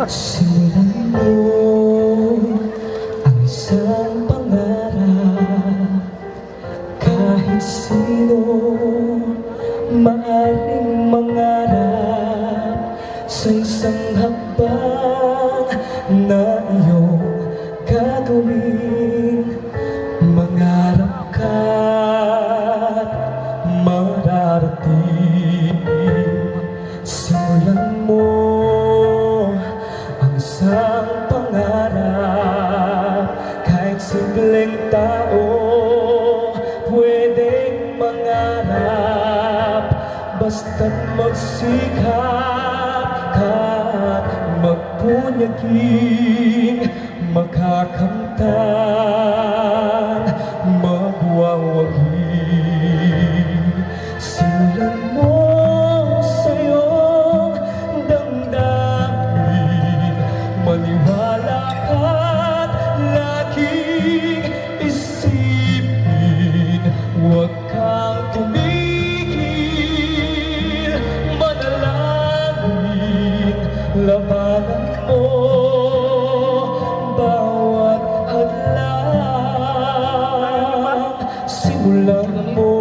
Simulan mo ang isang pangarap. Kahit sino maaaring mangarap sa isang hakbang na iyong gagawin. Mangarap ka't mararating. Simulan mo ang isang pangarap. Kahit simpleng tao pwedeng mangarap, basta't magsikap ka't magpunyaging makakamtan, magwawagi. Simulan mo sa iyong damdamin, maniwala ka't laging isipin. Huwag kang tumigil, manalangin, labanan mo bawat hadlang. Simulan mo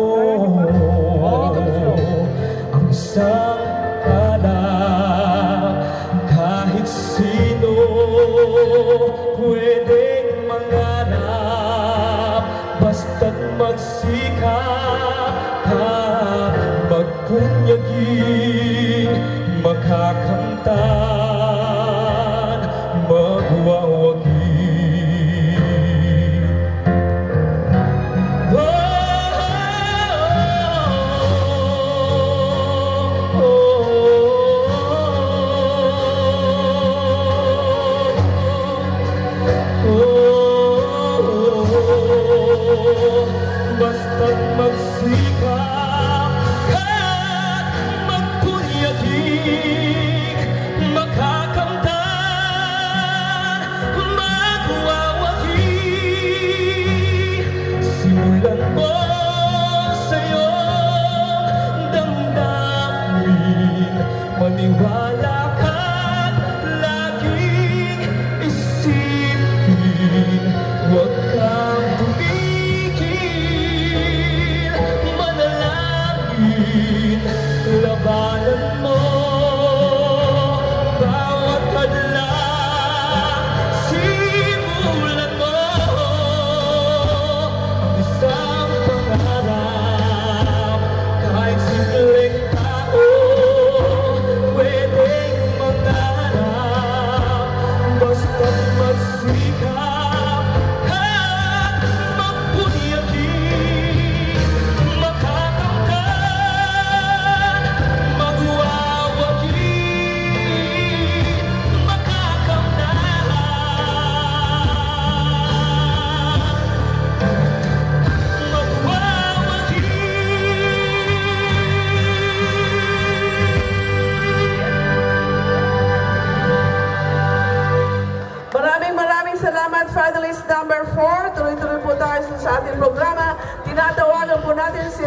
ang isang pangarap. Kahit sino pwedeng mangarap, basta't magsikap at magpunyaging makakamtan, magwawagi. Basta't magsikap at magpunyaging makakamtan, magwawagi. Simulan mo sa iyong damdamin, maniwala ka't laging isipin. Huwag kang tumigil, manalangin, labanan mo bawat hadlang. Simulan mo ang isang pangarap. Kahit simpleng tao pwedeng mangarap, basta't magsikap at magpunyaging makakamtan, magwawagi, makakamtan, magwawagi. Maraming salamat, finalist number 4. Tuloy-tuloy po tayo sa ating programa. Tinatawagan po natin si